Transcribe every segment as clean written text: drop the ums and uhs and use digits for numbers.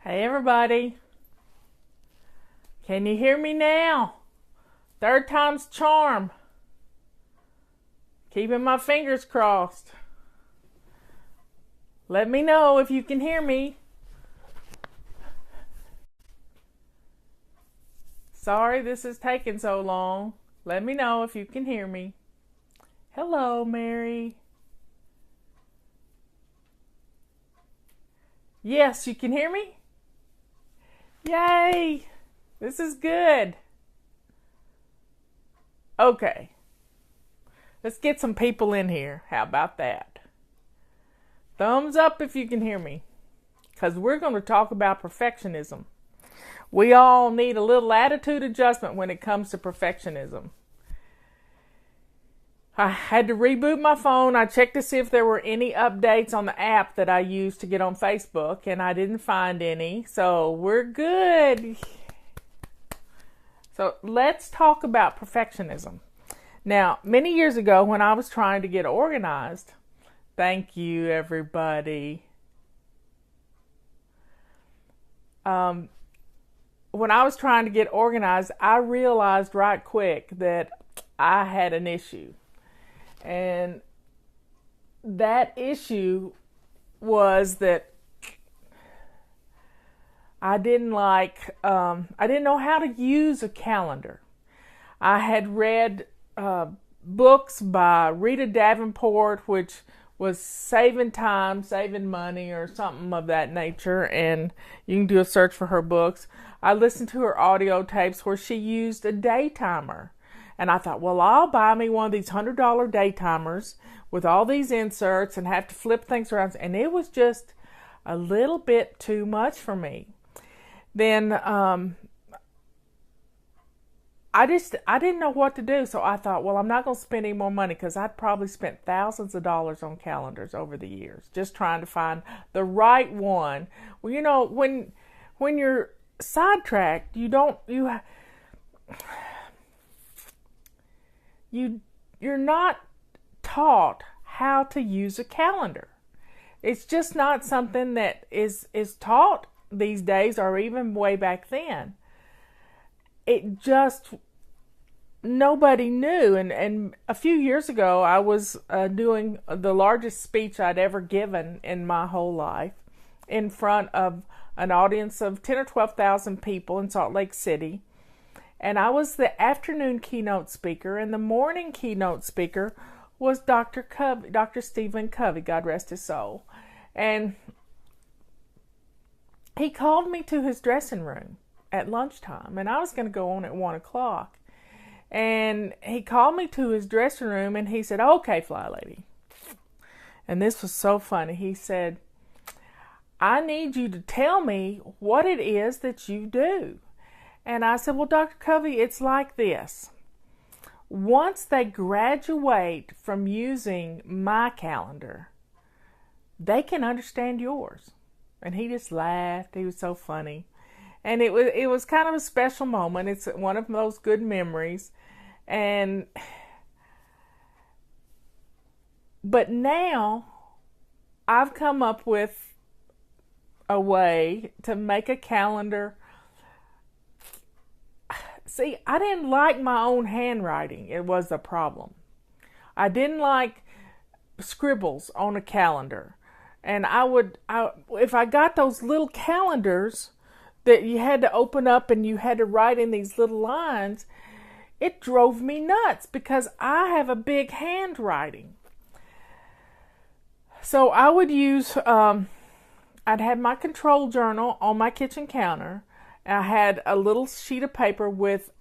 Hey everybody, can you hear me now? Third time's charm. Keeping my fingers crossed. Let me know if you can hear me. Sorry this is taking so long. Let me know if you can hear me. Hello, Mary. Yes, you can hear me? Yay! This is good. Okay. Let's get some people in here. How about that? Thumbs up if you can hear me. Because we're going to talk about perfectionism. We all need a little attitude adjustment when it comes to perfectionism. I had to reboot my phone. I checked to see if there were any updates on the app that I use to get on Facebook, and I didn't find any. So we're good. So let's talk about perfectionism. Now, many years ago when I was trying to get organized, thank you everybody. When I was trying to get organized, I realized right quick that I had an issue. And that issue was that I didn't know how to use a calendar. I had read books by Rita Davenport, which was saving time, saving money, or something of that nature, and you can do a search for her books. I listened to her audio tapes where she used a day timer. And I thought, well, I'll buy me one of these $100 day timers with all these inserts and have to flip things around. And it was just a little bit too much for me. Then I didn't know what to do. So I thought, well, I'm not going to spend any more money because I'd probably spent thousands of dollars on calendars over the years just trying to find the right one. Well, you know, when you're sidetracked, you're not taught how to use a calendar. It's just not something that is taught these days or even way back then. It just, nobody knew. And a few years ago, I was doing the largest speech I'd ever given in my whole life in front of an audience of 10 or 12,000 people in Salt Lake City. And I was the afternoon keynote speaker, and the morning keynote speaker was Dr. Stephen Covey, God rest his soul. And he called me to his dressing room at lunchtime, and I was going to go on at 1 o'clock. And he called me to his dressing room, and he said, "Okay, Fly Lady." And this was so funny. He said, "I need you to tell me what it is that you do." And I said, "Well, Dr. Covey, it's like this. Once they graduate from using my calendar, they can understand yours." And he just laughed. He was so funny. And it was kind of a special moment. It's one of those good memories. But now I've come up with a way to make a calendar. See, I didn't like my own handwriting. It was the problem. I didn't like scribbles on a calendar. And if I got those little calendars that you had to open up and you had to write in these little lines, it drove me nuts because I have a big handwriting. So I would use, I'd have my control journal on my kitchen counter. I had a little sheet of paper with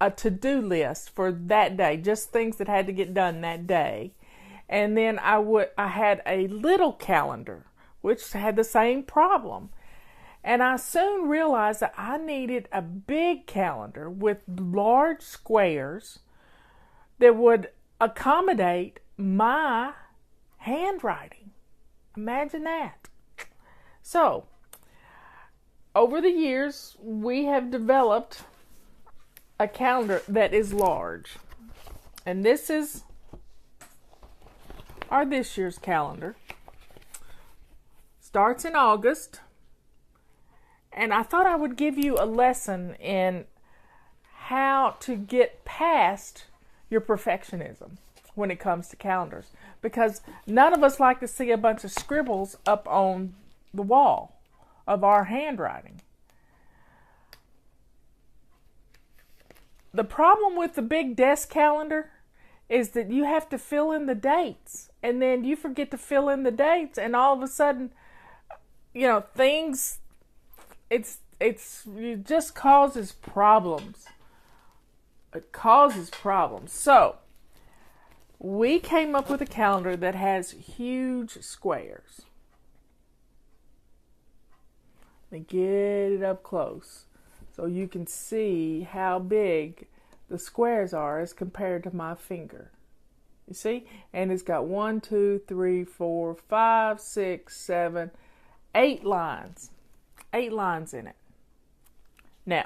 a to-do list for that day, just things that had to get done that day. And then I had a little calendar, which had the same problem. And I soon realized that I needed a big calendar with large squares that would accommodate my handwriting. Imagine that. So, over the years, we have developed a calendar that is large. And this is our this year's calendar. Starts in August And I thought I would give you a lesson in how to get past your perfectionism when it comes to calendars. Because none of us like to see a bunch of scribbles up on the wall of our handwriting. The problem with the big desk calendar is that you have to fill in the dates, and then you forget to fill in the dates, and all of a sudden, things, it just causes problems. It causes problems. So, we came up with a calendar that has huge squares. Let me get it up close so you can see how big the squares are as compared to my finger. You see? And it's got 1, 2, 3, 4, 5, 6, 7, 8 lines. 8 lines in it. Now,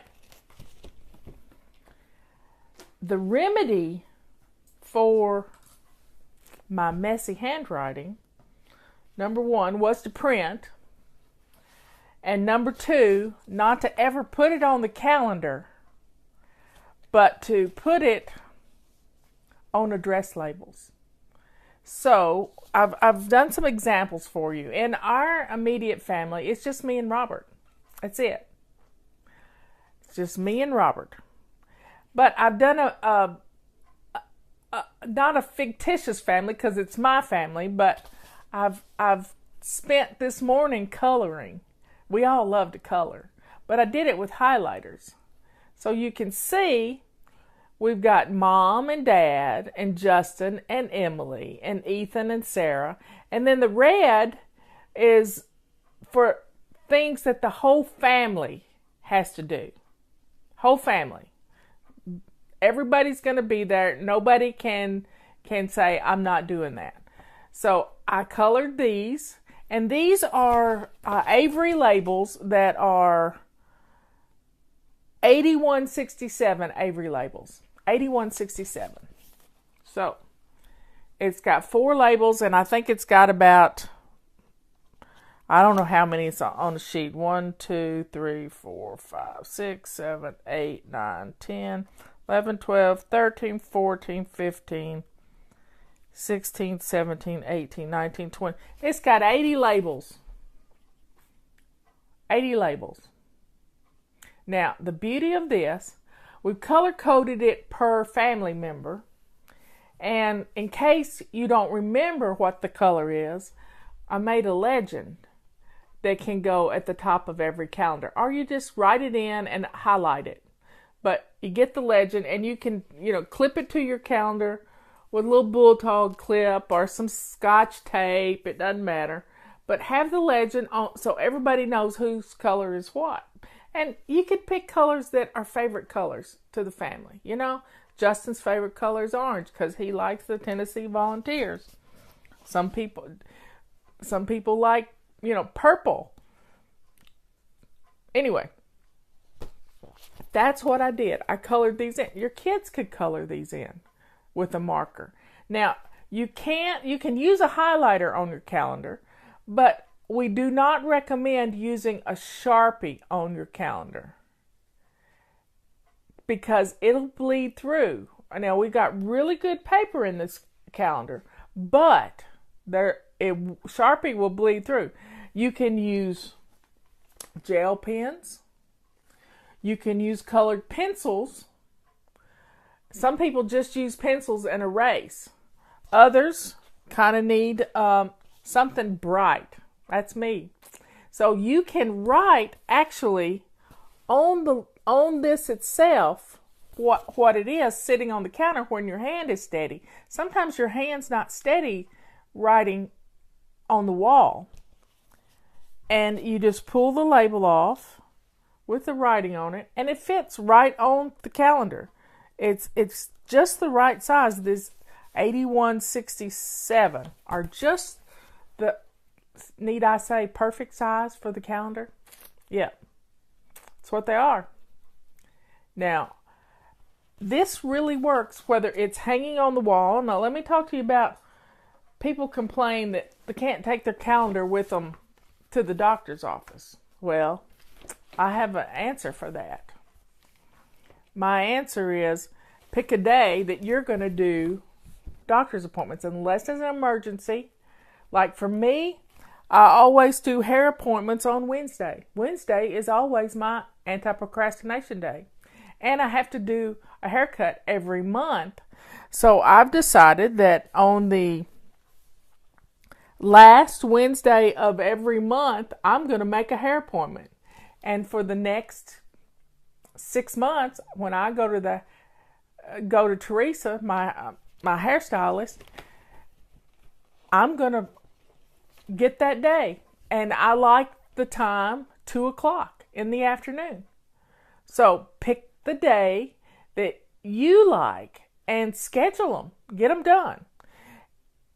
the remedy for my messy handwriting, number 1, was to print. And number 2, not to ever put it on the calendar, but to put it on address labels. So I've done some examples for you. In our immediate family, it's just me and Robert. That's it. It's just me and Robert. But I've done not a fictitious family because it's my family, but I've spent this morning coloring. We all love to color, but I did it with highlighters. So you can see we've got Mom and Dad and Justin and Emily and Ethan and Sarah. And then the red is for things that the whole family has to do. Whole family. Everybody's going to be there. Nobody can say, I'm not doing that. So I colored these. And these are Avery labels that are 8167 Avery labels. 8167. So, it's got 4 labels, and I think it's got about, I don't know how many it's on the sheet. 1, 2, 3, 4, 5, 6, 7, 8, 9, 10, 11, 12, 13, 14, 15, 16, 17, 18, 19, 20. It's got 80 labels. 80 labels. Now, the beauty of this, we've color-coded it per family member. And in case you don't remember what the color is, I made a legend that can go at the top of every calendar. Or you just write it in and highlight it. But you get the legend, and you can, clip it to your calendar with a little bulldog clip or some scotch tape. It doesn't matter. But have the legend on so everybody knows whose color is what. And you could pick colors that are favorite colors to the family. Justin's favorite color is orange because he likes the Tennessee Volunteers. Some people like, purple. Anyway, that's what I did. I colored these in. Your kids could color these in with a marker. Now, you can use a highlighter on your calendar, but we do not recommend using a Sharpie on your calendar because it'll bleed through. Now, we got really good paper in this calendar, but Sharpie will bleed through. You can use gel pens. You can use colored pencils. Some people just use pencils and erase. Others kind of need something bright. That's me. So you can write actually on this itself what it is sitting on the counter when your hand is steady. Sometimes your hand's not steady writing on the wall. And you just pull the label off with the writing on it, and it fits right on the calendar. It's just the right size. This 8167 are just the, need I say, perfect size for the calendar? Yeah, that's what they are. Now, this really works whether it's hanging on the wall. Now, let me talk to you about people complain that they can't take their calendar with them to the doctor's office. Well, I have an answer for that. My answer is pick a day that you're going to do doctor's appointments unless it's an emergency. Like for me, I always do hair appointments on Wednesday. Wednesday is always my anti-procrastination day. And I have to do a haircut every month. So I've decided that on the last Wednesday of every month, I'm going to make a hair appointment. And for the next 6 months, when I go to Teresa, my hairstylist, I'm going to get that day. And I like the time 2:00 in the afternoon. So pick the day that you like and schedule them. Get them done.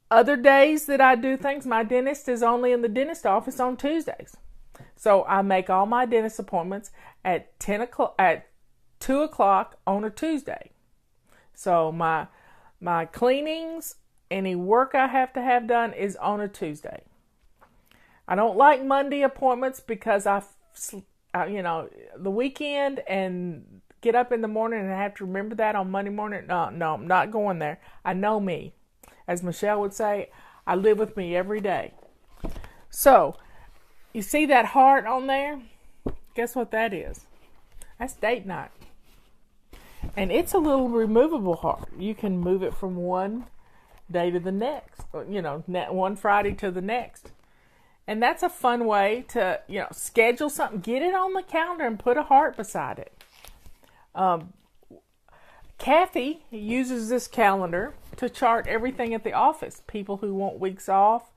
Other days that I do things, my dentist is only in the dentist office on Tuesdays. So I make all my dentist appointments at 2:00 on a Tuesday. So my cleanings, any work I have to have done is on a Tuesday. I don't like Monday appointments because the weekend and get up in the morning and I have to remember that on Monday morning. No, I'm not going there. I know me. As Michelle would say, I live with me every day. So, you see that heart on there? Guess what that is? That's date night. And it's a little removable heart. You can move it from one day to the next. One Friday to the next. And that's a fun way to, schedule something. Get it on the calendar and put a heart beside it. Kathy uses this calendar to chart everything at the office. People who want weeks off,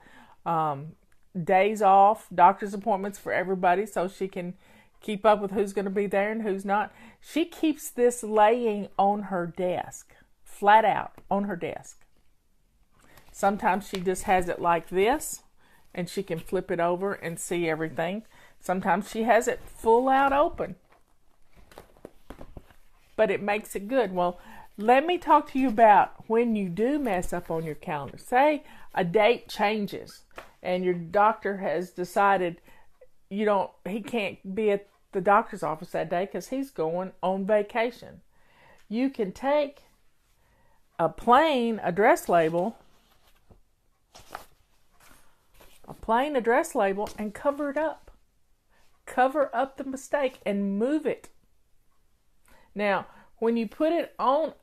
days off, doctor's appointments for everybody so she can keep up with who's going to be there and who's not. She keeps this laying on her desk, flat out on her desk. Sometimes she just has it like this and she can flip it over and see everything. Sometimes she has it full out open. But it makes it good. Well, let me talk to you about when you do mess up on your calendar. Say a date changes and your doctor has decided he can't be at the doctor's office that day because he's going on vacation. You can take a plain address label and cover it up. Cover up the mistake and move it. Now, when you put it on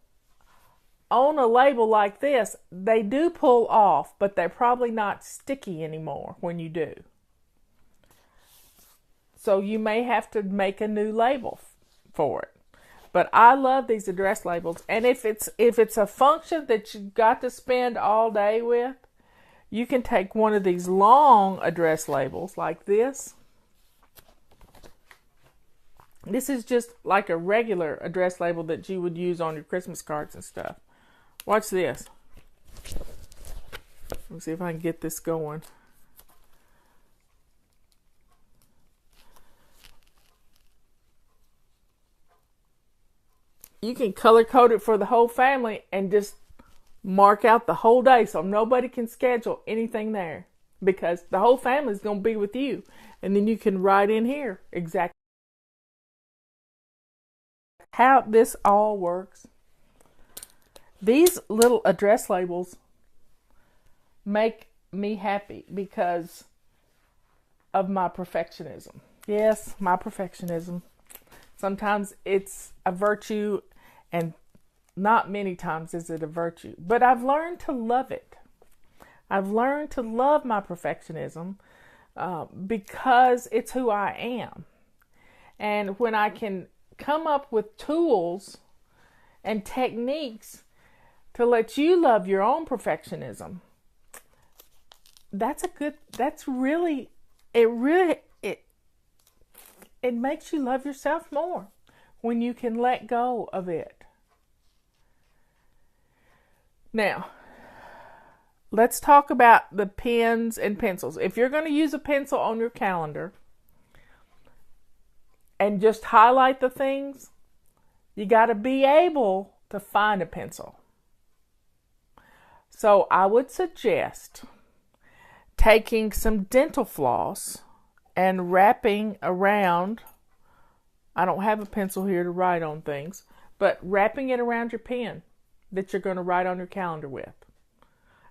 a label like this, they do pull off, but they're probably not sticky anymore when you do. So you may have to make a new label for it. But I love these address labels. And if it's a function that you've got to spend all day with, you can take one of these long address labels like this. This is just like a regular address label that you would use on your Christmas cards and stuff. Watch this. Let me see if I can get this going. You can color code it for the whole family and just mark out the whole day so nobody can schedule anything there because the whole family is going to be with you. And then you can write in here exactly how this all works. These little address labels make me happy because of my perfectionism. Yes, my perfectionism. Sometimes it's a virtue and not many times is it a virtue. But I've learned to love it. I've learned to love my perfectionism because it's who I am. And when I can come up with tools and techniques to let you love your own perfectionism, it makes you love yourself more when you can let go of it. Now, let's talk about the pens and pencils. If you're going to use a pencil on your calendar and just highlight the things, you got to be able to find a pencil. So I would suggest taking some dental floss and wrapping around I don't have a pencil here to write on things, but wrapping it around your pen that you're going to write on your calendar with,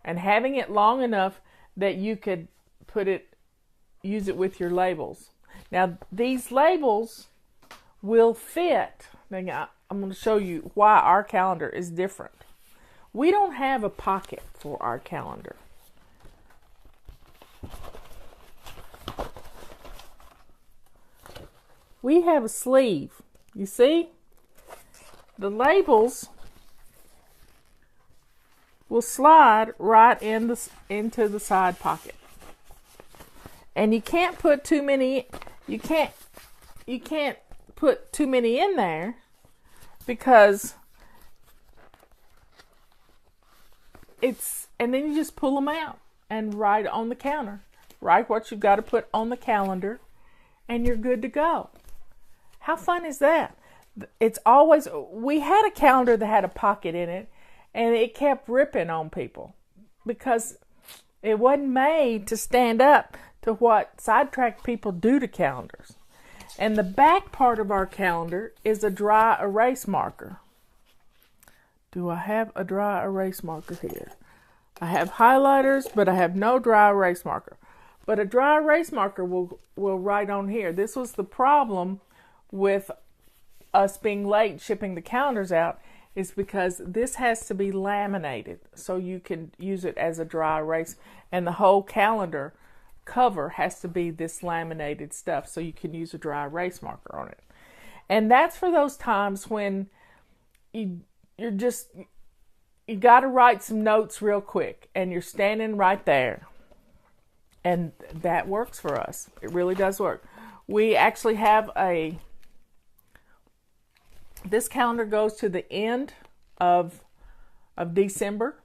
and having it long enough that you could use it with your labels. Now, these labels will fit. Now, I'm going to show you why our calendar is different. We don't have a pocket for our calendar. We have a sleeve. You see? The labels will slide right into the side pocket. And you can't put too many put too many in there, because and then you just pull them out and write on the counter. Write what you've got to put on the calendar, and you're good to go. How fun is that? We had a calendar that had a pocket in it, and it kept ripping on people because it wasn't made to stand up to what sidetracked people do to calendars. And the back part of our calendar is a dry erase marker. Do I have a dry erase marker here? I have highlighters, but I have no dry erase marker. But a dry erase marker will write on here. This was the problem with us being late shipping the calendars out, is because this has to be laminated so you can use it as a dry erase, and the whole calendar cover has to be this laminated stuff so you can use a dry erase marker on it. And that's for those times when you got to write some notes real quick and you're standing right there. And that works for us. It really does work. We actually have this calendar goes to the end of December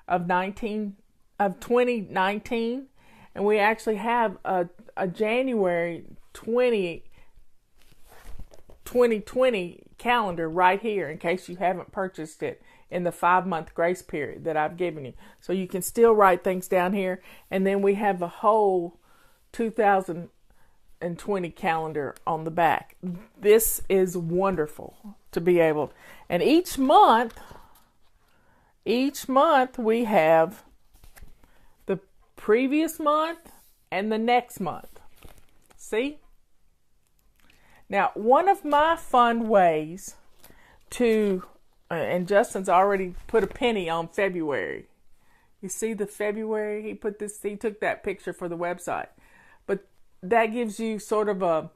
of 2019, and we actually have a January 2020 calendar right here in case you haven't purchased it in the 5-month grace period that I've given you. So you can still write things down here, and then we have the whole 2020 calendar on the back. This is wonderful to be able, and each month we have the previous month and the next month. See? Now, one of my fun ways to, and Justin's already put a penny on February. You see the February? He took that picture for the website. But that gives you sort of a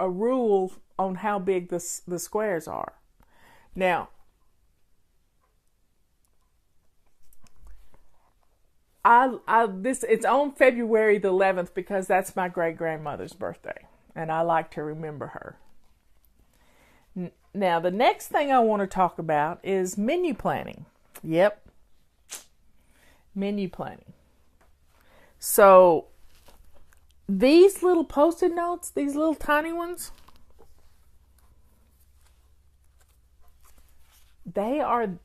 rule on how big the squares are. Now, it's on February the 11th because that's my great grandmother's birthday, and I like to remember her. Now, the next thing I want to talk about is menu planning. Yep, menu planning. So, these little Post-it notes, these little tiny ones, they are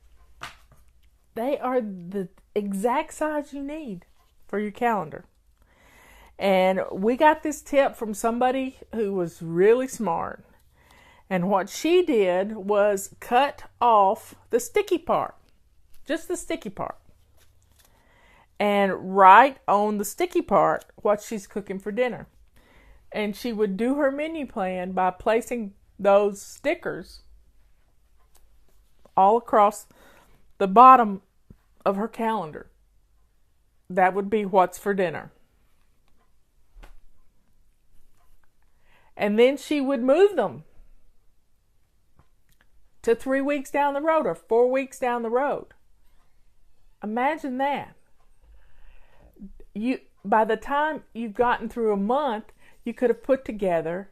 the exact size you need for your calendar. And we got this tip from somebody who was really smart. And what she did was cut off the sticky part, just the sticky part, and write on the sticky part what she's cooking for dinner. And she would do her menu plan by placing those stickers all across the bottom of her calendar. That would be what's for dinner. And then she would move them to 3 weeks down the road or 4 weeks down the road. Imagine that. By the time you've gotten through a month, you could have put together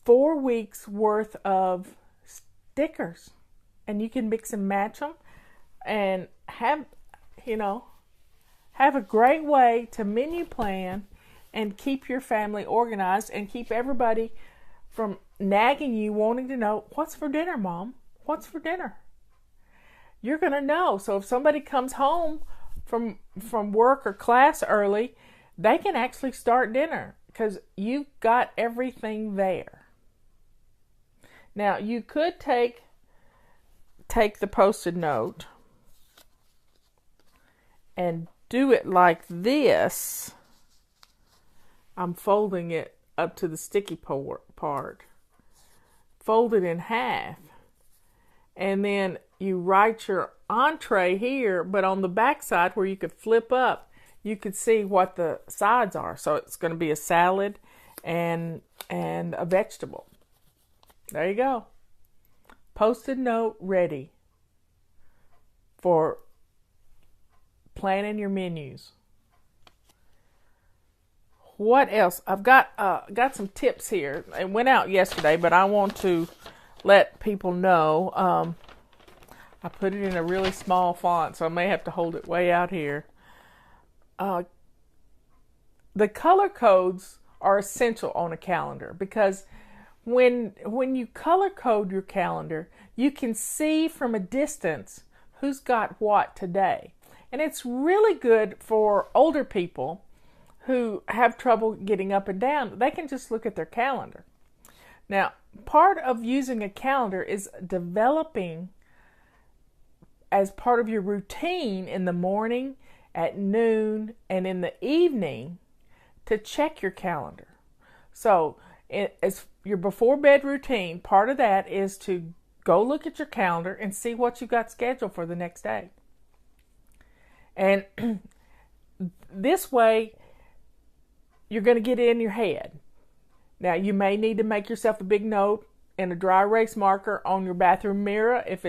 4 weeks worth of stickers, and you can mix and match them and have a great way to menu plan and keep your family organized and keep everybody from nagging you, wanting to know, what's for dinner, Mom? What's for dinner? You're going to know. So if somebody comes home from work or class early, they can actually start dinner because you've got everything there. Now, you could take the Post-it note and do it like this. I'm folding it up to the sticky part. Fold it in half. And then you write your entree here, but on the back side where you could flip up, you could see what the sides are. So it's going to be a salad and a vegetable. There you go. Post-it note ready for planning your menus. What else? I've got some tips here. It went out yesterday, but I want to let people know. I put it in a really small font, so I may have to hold it way out here. The color codes are essential on a calendar because when you color code your calendar, you can see from a distance who's got what today. And it's really good for older people who have trouble getting up and down. They can just look at their calendar. Now, part of using a calendar is developing as part of your routine in the morning, at noon, and in the evening to check your calendar. So, as your before bed routine, part of that is to go look at your calendar and see what you've got scheduled for the next day. And this way, you're going to get it in your head. Now, you may need to make yourself a big note and a dry erase marker on your bathroom mirror. I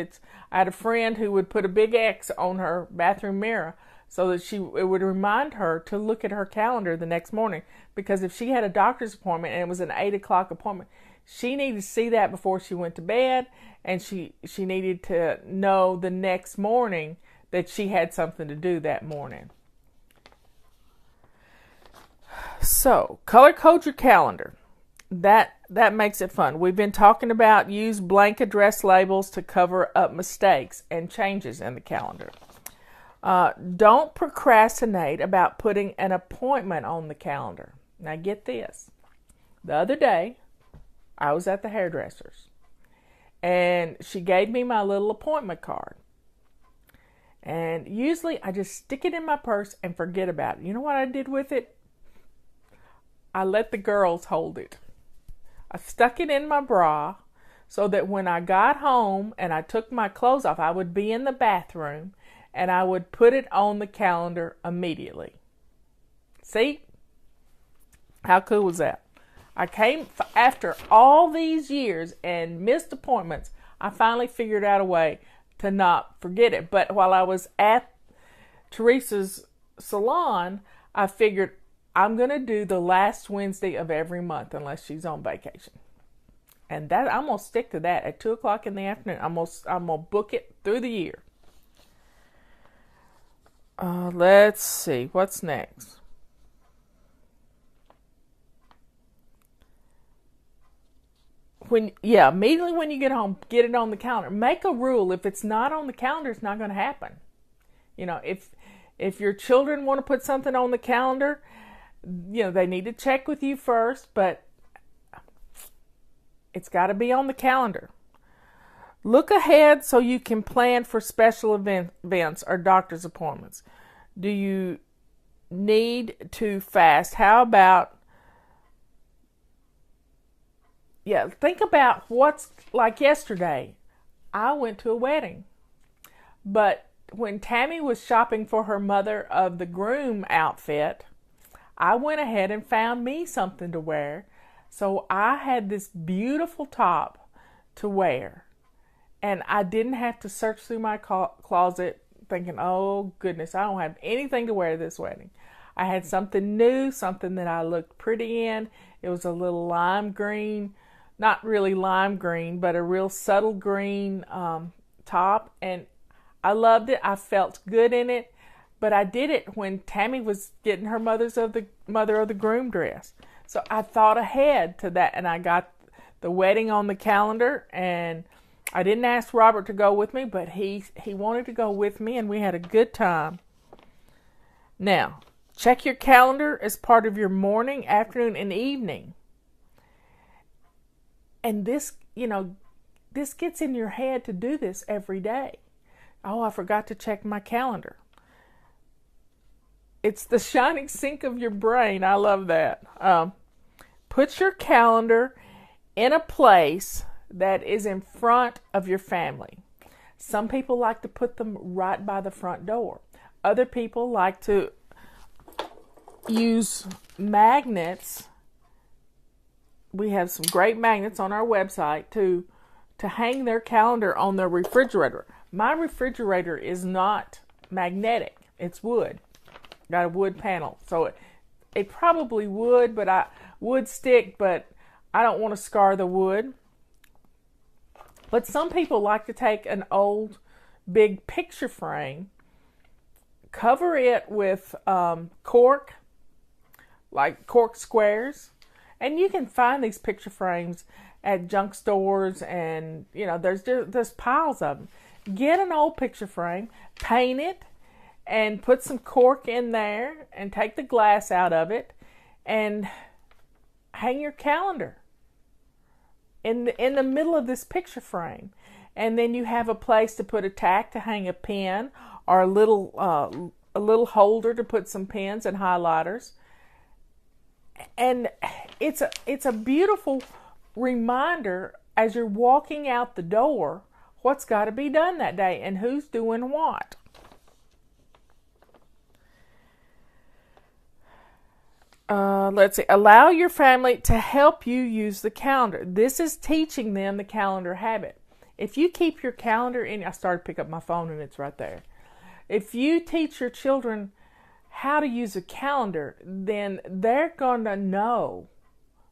had a friend who would put a big X on her bathroom mirror so that it would remind her to look at her calendar the next morning. Because if she had a doctor's appointment and it was an 8 o'clock appointment, she needed to see that before she went to bed, and she needed to know the next morning that she had something to do that morning. So, color code your calendar. That makes it fun. We've been talking about use blank address labels to cover up mistakes and changes in the calendar. Don't procrastinate about putting an appointment on the calendar. Now get this. The other day, I was at the hairdresser's, and she gave me my little appointment card. And usually I just stick it in my purse and forget about it. You know what I did with it? I let the girls hold it. I stuck it in my bra so that when I got home and I took my clothes off, I would be in the bathroom and I would put it on the calendar immediately. See? How cool was that? I came after all these years and missed appointments. I finally figured out a way to not forget it. But while I was at Teresa's salon, I figured I'm going to do the last Wednesday of every month unless she's on vacation. And that I'm going to stick to that at 2 o'clock in the afternoon. I'm going to book it through the year. Let's see. What's next? Immediately when you get home, get it on the calendar. Make a rule. If it's not on the calendar, it's not going to happen. You know, if your children want to put something on the calendar, you know, they need to check with you first, but it's got to be on the calendar. Look ahead so you can plan for special events or doctor's appointments. Do you need to fast? How about, think about what's like yesterday. I went to a wedding, but when Tammy was shopping for her mother of the groom outfit, I went ahead and found me something to wear. So I had this beautiful top to wear. And I didn't have to search through my closet thinking, oh goodness, I don't have anything to wear this wedding. I had something new, something that I looked pretty in. It was a little lime green, not really lime green, but a real subtle green top. And I loved it. I felt good in it. But I did it when Tammy was getting her mother of the groom dress. So I thought ahead to that, and I got the wedding on the calendar, and I didn't ask Robert to go with me, but he wanted to go with me, and we had a good time. Now, check your calendar as part of your morning, afternoon, and evening. And this, this gets in your head to do this every day. Oh, I forgot to check my calendar. It's the shining sink of your brain. I love that. Put your calendar in a place that is in front of your family. Some people like to put them right by the front door. Other people like to use magnets. We have some great magnets on our website to hang their calendar on their refrigerator. My refrigerator is not magnetic. It's wood. Got a wood panel. So it probably would stick, but I don't want to scar the wood. But some people like to take an old big picture frame, cover it with cork, like cork squares, and you can find these picture frames at junk stores, and there's piles of them. Get an old picture frame, paint it, and put some cork in there, and take the glass out of it, and hang your calendar in the middle of this picture frame. And then you have a place to put a tack to hang a pen, or a little holder to put some pens and highlighters. And it's a beautiful reminder as you're walking out the door what's got to be done that day and who's doing what. Let's see. Allow your family to help you use the calendar. This is teaching them the calendar habit. If you keep your calendar in, I started to pick up my phone and it's right there. If you teach your children how to use a calendar, then they're going to know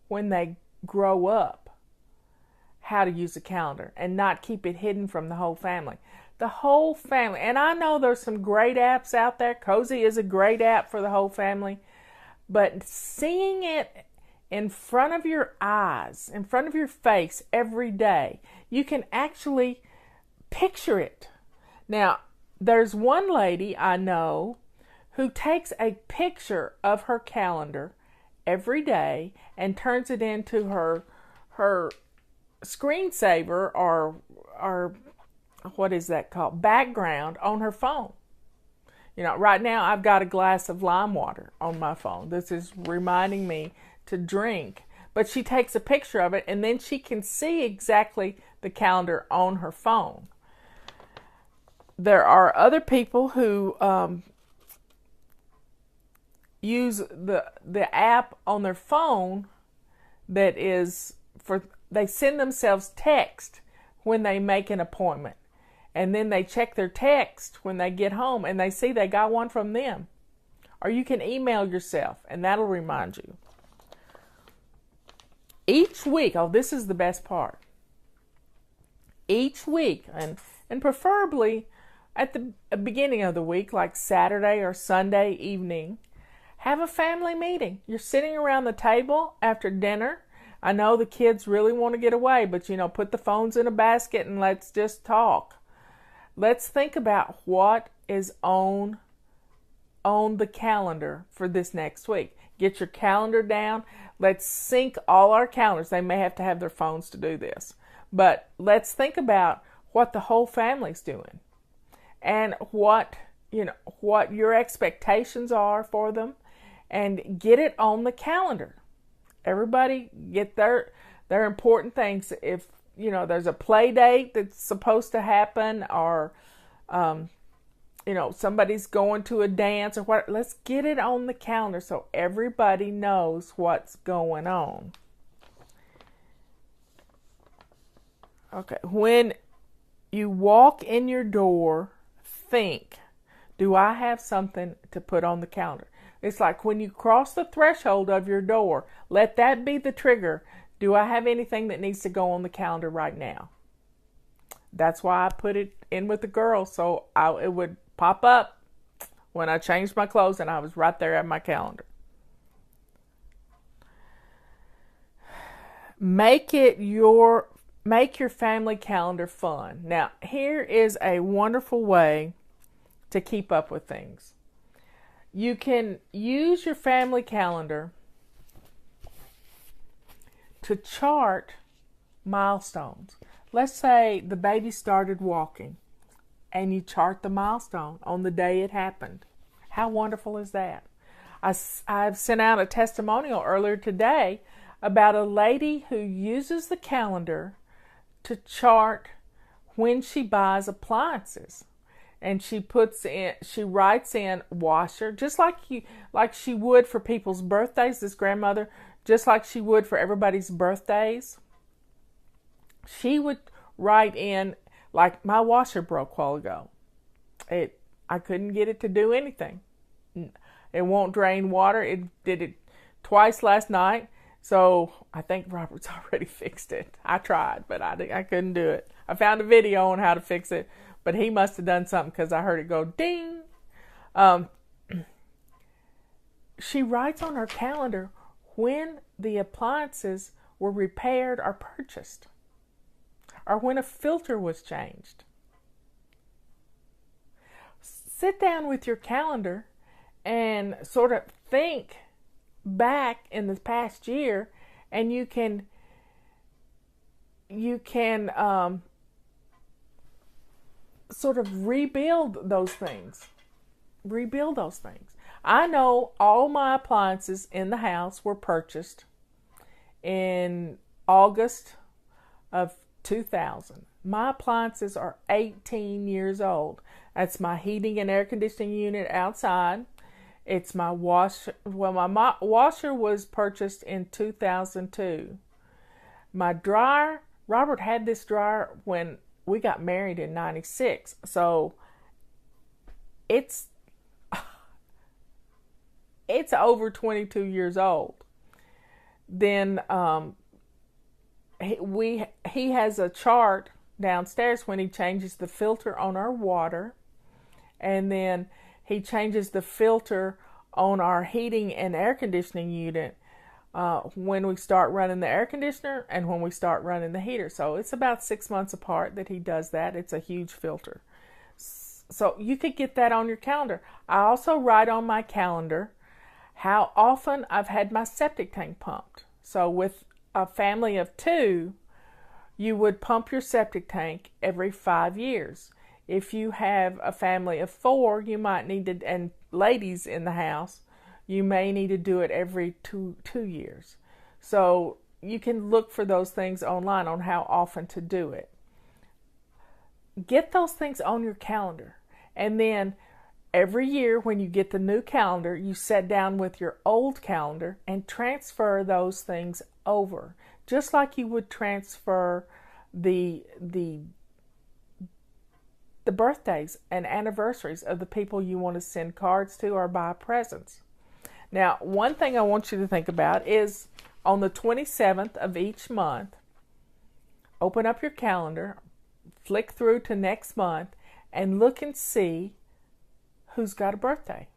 when they grow up how to use a calendar and not keep it hidden from the whole family. The whole family. And I know there's some great apps out there. Cozy is a great app for the whole family. But seeing it in front of your eyes, in front of your face every day, you can actually picture it. Now, there's one lady I know who takes a picture of her calendar every day and turns it into her screensaver or what is that called? Background on her phone. Right now I've got a glass of lime water on my phone. This is reminding me to drink. But she takes a picture of it, and then she can see exactly the calendar on her phone. There are other people who use the app on their phone that is they send themselves text when they make an appointment. And then they check their text when they get home and they see they got one from them. Or you can email yourself and that'll remind you. Each week, this is the best part. Each week, and preferably at the beginning of the week, like Saturday or Sunday evening, have a family meeting. You're sitting around the table after dinner. I know the kids really want to get away, but put the phones in a basket and let's just talk. Let's think about what is on the calendar for this next week. Get your calendar down. Let's sync all our calendars. They may have to have their phones to do this. But let's think about what the whole family's doing and what your expectations are for them, and get it on the calendar. Everybody get their important things. If there's a play date that's supposed to happen, or somebody's going to a dance or what, let's get it on the calendar so everybody knows what's going on. Okay, when you walk in your door, think, do I have something to put on the calendar? It's like when you cross the threshold of your door, let that be the trigger. Do I have anything that needs to go on the calendar right now? That's why I put it in with the girls, so it would pop up when I changed my clothes and I was right there at my calendar. Make your family calendar fun. Now, here is a wonderful way to keep up with things. You can use your family calendar to chart milestones. Let's say the baby started walking and you chart the milestone on the day it happened. How wonderful is that? I've sent out a testimonial earlier today about a lady who uses the calendar to chart when she buys appliances. And she writes in washer, just like she would for people's birthdays, this grandmother, just like she would for everybody's birthdays. She would write in, like, my washer broke a while ago. I couldn't get it to do anything. It won't drain water. It did it twice last night. So I think Robert's already fixed it. I tried, but I couldn't do it. I found a video on how to fix it, but he must have done something because I heard it go ding. She writes on her calendar when the appliances were repaired or purchased, or when a filter was changed. Sit down with your calendar and sort of think back in the past year, and you can sort of rebuild those things. I know all my appliances in the house were purchased in August of 2000. My appliances are 18 years old. That's my heating and air conditioning unit outside. It's my washer. Well, my washer was purchased in 2002. My dryer, Robert had this dryer when we got married in 96. So it's over 22 years old. Then he has a chart downstairs when he changes the filter on our water, and then he changes the filter on our heating and air conditioning unit when we start running the air conditioner and when we start running the heater. So it's about 6 months apart that he does that. It's a huge filter. So you could get that on your calendar. I also write on my calendar how often I've had my septic tank pumped. So with a family of 2, you would pump your septic tank every 5 years. If you have a family of 4, you might need to, and ladies in the house, you may need to do it every two years. So you can look for those things online on how often to do it. Get those things on your calendar. And then every year when you get the new calendar, you sit down with your old calendar and transfer those things over. Just like you would transfer the birthdays and anniversaries of the people you want to send cards to or buy presents. Now, one thing I want you to think about is on the 27th of each month, open up your calendar, flick through to next month, and look and see who's got a birthday.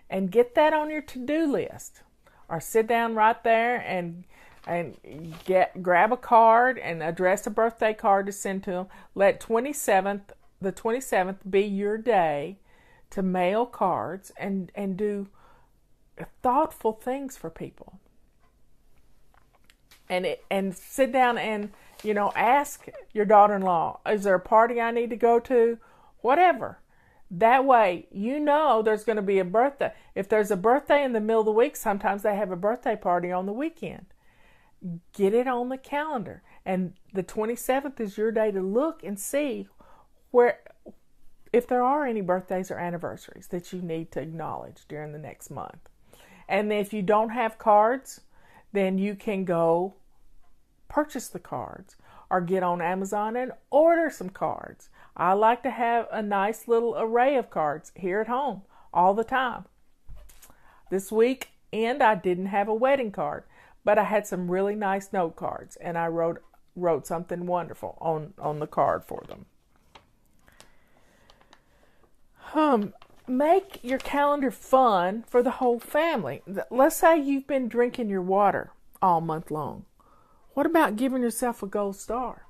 And get that on your to-do list. Or sit down right there and grab a card and address a birthday card to send to them. Let the 27th be your day to mail cards and do thoughtful things for people. And sit down and, ask your daughter-in-law, is there a party I need to go to? Whatever. That way, there's going to be a birthday. If there's a birthday in the middle of the week, sometimes they have a birthday party on the weekend. Get it on the calendar. And the 27th is your day to look and see if there are any birthdays or anniversaries that you need to acknowledge during the next month. And if you don't have cards, then you can go purchase the cards or get on Amazon and order some cards. I like to have a nice little array of cards here at home all the time. This weekend I didn't have a wedding card, but I had some really nice note cards, and I wrote something wonderful on the card for them. Make your calendar fun for the whole family. Let's say you've been drinking your water all month long. What about giving yourself a gold star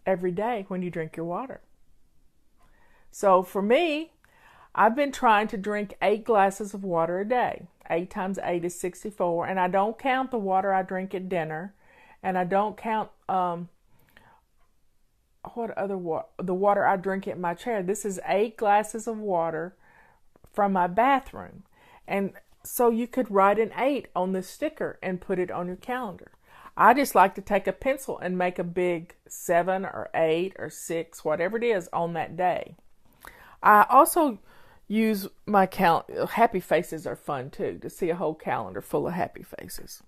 every day when you drink your water? So for me, I've been trying to drink 8 glasses of water a day. 8 times 8 is 64, and I don't count the water I drink at dinner, and I don't count what other water? The water I drink in my chair. This is 8 glasses of water from my bathroom. And so you could write an 8 on this sticker and put it on your calendar. I just like to take a pencil and make a big 7 or 8 or 6, whatever it is, on that day. I also use my calendar. Happy faces are fun too, to see a whole calendar full of happy faces.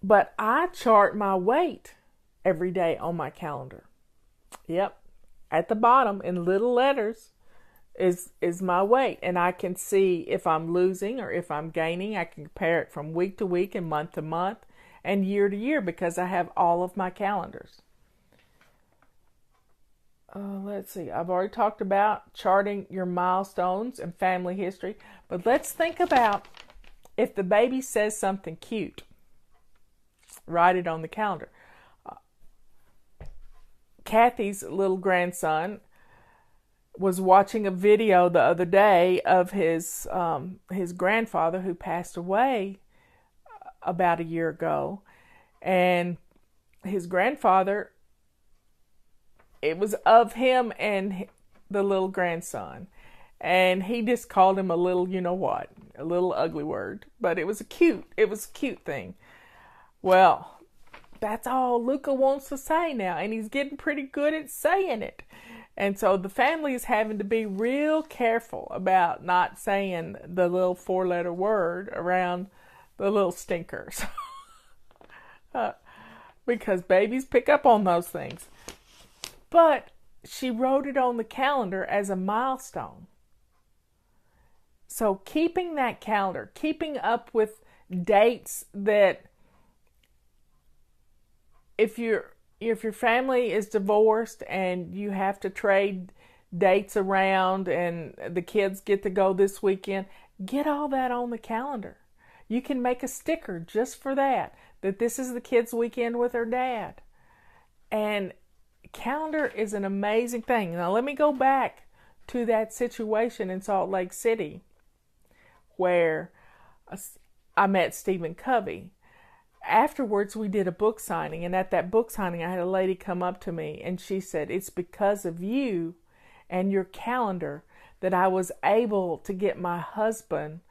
But I chart my weight every day on my calendar. Yep. At the bottom in little letters is my weight, and I can see if I'm losing or if I'm gaining. I can compare it from week to week and month to month and year to year because I have all of my calendars. Let's see. I've already talked about charting your milestones and family history, but let's think about if the baby says something cute. Write it on the calendar. Kathy's little grandson was watching a video the other day of his grandfather who passed away about a year ago, and his grandfather, it was of him and the little grandson, and he just called him a little, you know what, a little ugly word, but it was a cute thing. Well, that's all Luca wants to say now, and he's getting pretty good at saying it. And so the family is having to be real careful about not saying the little 4-letter word around the little stinkers. Because babies pick up on those things. But she wrote it on the calendar as a milestone. So keeping that calendar, keeping up with dates that if your family is divorced and you have to trade dates around and the kids get to go this weekend, get all that on the calendar. You can make a sticker just for that this is the kids' weekend with their dad. And calendar is an amazing thing. Now let me go back to that situation in Salt Lake City where I met Stephen Covey. Afterwards, we did a book signing, and at that book signing, I had a lady come up to me, and she said, "It's because of you and your calendar that I was able to get my husband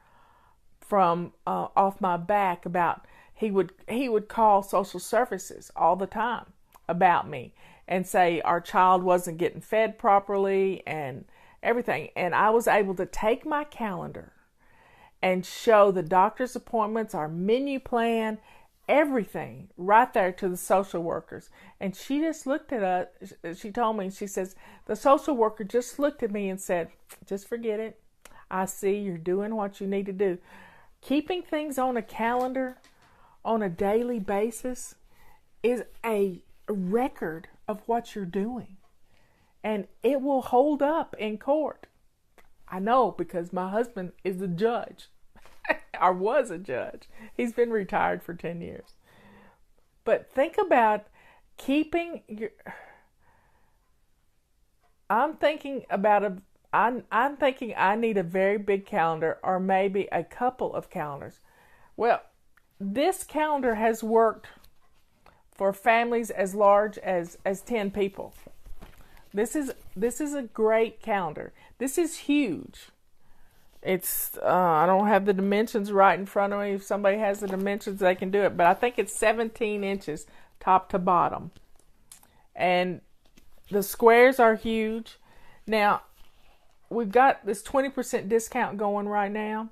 from off my back about he would call social services all the time about me and say our child wasn't getting fed properly and everything, and I was able to take my calendar and show the doctor's appointments, our menu plan, everything right there to the social workers. And she just looked at us. She told me, she says, the social worker just looked at me and said, just forget it. I see you're doing what you need to do. Keeping things on a calendar on a daily basis is a record of what you're doing. And it will hold up in court. I know because my husband is a judge. Or was a judge. He's been retired for 10 years. But think about keeping your... I'm thinking I need a very big calendar or maybe a couple of calendars. Well, this calendar has worked for families as large as 10 people. This is a great calendar. This is huge. It's I don't have the dimensions right in front of me. If somebody has the dimensions, they can do it. But I think it's 17 inches top to bottom. And the squares are huge. Now, we've got this 20% discount going right now.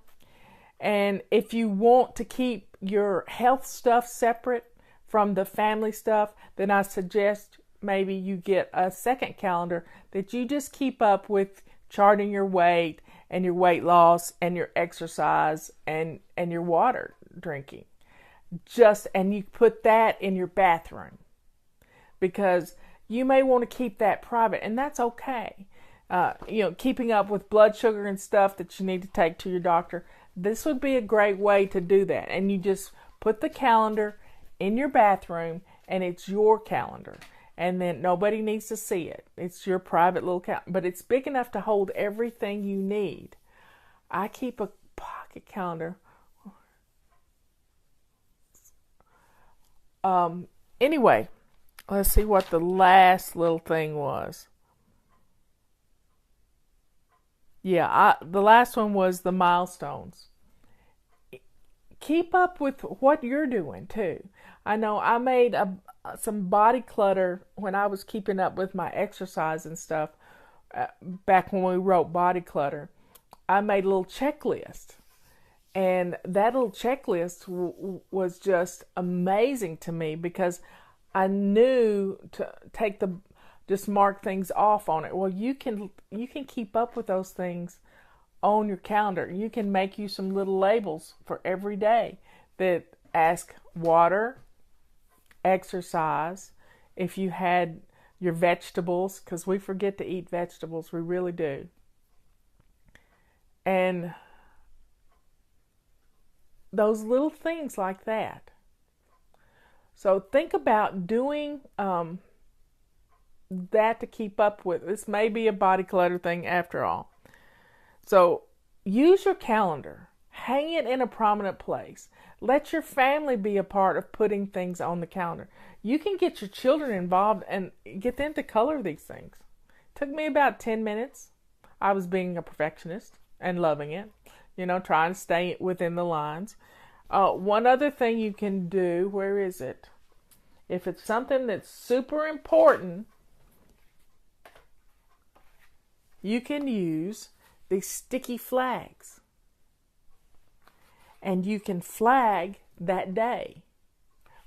And if you want to keep your health stuff separate from the family stuff, then I suggest maybe you get a second calendar that you just keep up with charting your weight and your weight loss and your exercise and your water drinking. And you put that in your bathroom because you may want to keep that private, and that's okay. Keeping up with blood sugar and stuff that you need to take to your doctor, this would be a great way to do that. And you just put the calendar in your bathroom, and it's your calendar. And then nobody needs to see it. It's your private little calendar, but it's big enough to hold everything you need. I keep a pocket calendar. Anyway, Let's see what the last little thing was. Yeah, the last one was the milestones. Keep up with what you're doing too. I know I made some body clutter when I was keeping up with my exercise and stuff back when we wrote Body Clutter. I made a little checklist, and that little checklist was just amazing to me because I knew to just mark things off on it. Well, you can keep up with those things on your calendar. You can make you some little labels for every day that ask water, exercise, if you had your vegetables, because we forget to eat vegetables, we really do. And those little things like that. So think about doing that to keep up with. This may be a body clutter thing after all. So use your calendar. Hang it in a prominent place. Let your family be a part of putting things on the calendar. You can get your children involved and get them to color these things. It took me about 10 minutes. I was being a perfectionist and loving it. Trying to stay within the lines. One other thing you can do, where is it? If it's something that's super important, you can use these sticky flags. And you can flag that day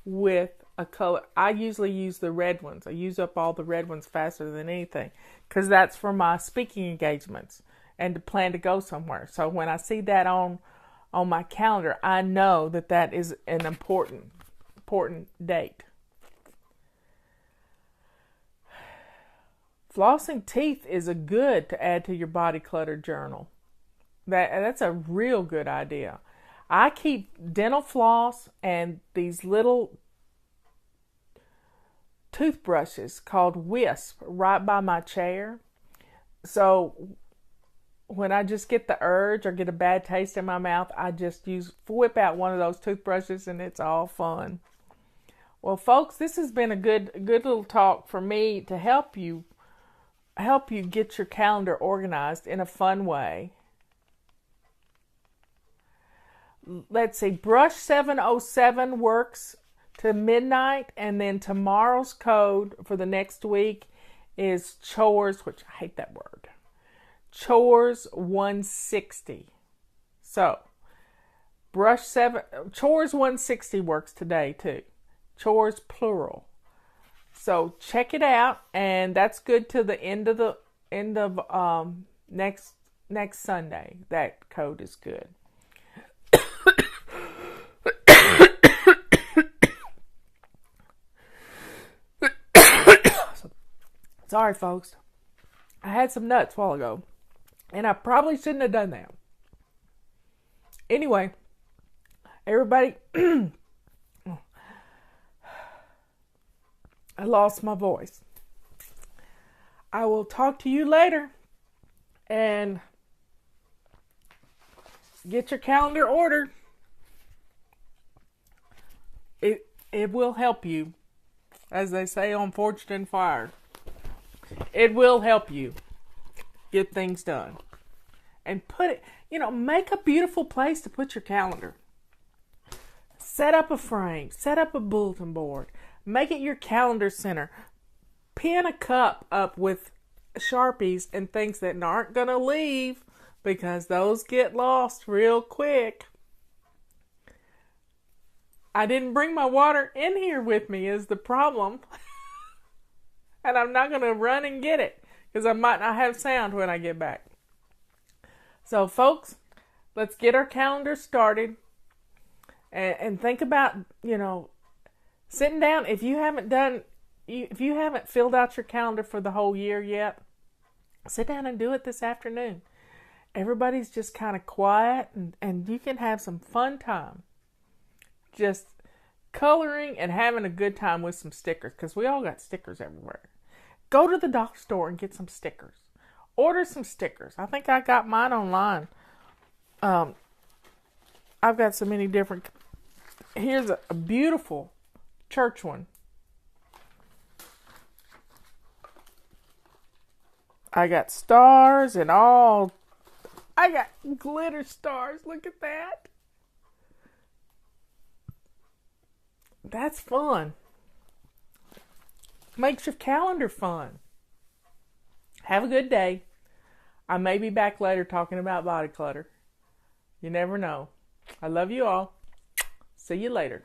with a color. I usually use the red ones. I use up all the red ones faster than anything because that's for my speaking engagements and to plan to go somewhere. So when I see that on my calendar, I know that is an important date. Flossing teeth is a good to add to your body clutter journal. That's a real good idea. I keep dental floss and these little toothbrushes called Wisp right by my chair. So when I just get the urge or get a bad taste in my mouth, I just whip out one of those toothbrushes and it's all fun. Well, folks, this has been a good little talk for me to help you get your calendar organized in a fun way. Let's see, Brush 707 works to midnight, and then tomorrow's code for the next week is chores, which I hate that word, chores 160. So, chores 160 works today too. Chores plural. So check it out, and that's good to the end of next Sunday. That code is good. Sorry, folks. I had some nuts a while ago, and I probably shouldn't have done that. Anyway, everybody, I lost my voice. I will talk to you later, and get your calendar ordered. It will help you, as they say on Forged in Fire. It will help you get things done. And make a beautiful place to put your calendar. Set up a frame. Set up a bulletin board. Make it your calendar center. Pin a cup up with Sharpies and things that aren't going to leave because those get lost real quick. I didn't bring my water in here with me is the problem. And I'm not going to run and get it because I might not have sound when I get back. So, folks, let's get our calendar started and think about, sitting down. If you haven't filled out your calendar for the whole year yet, sit down and do it this afternoon. Everybody's just kind of quiet and you can have some fun time. Just coloring and having a good time with some stickers because we all got stickers everywhere. Go to the dollar store and get some stickers. Order some stickers. I think I got mine online. I've got so many different. Here's a beautiful church one. I got stars and all. I got glitter stars. Look at that. That's fun. Makes your calendar fun. Have a good day. I may be back later talking about body clutter. You never know. I love you all. See you later.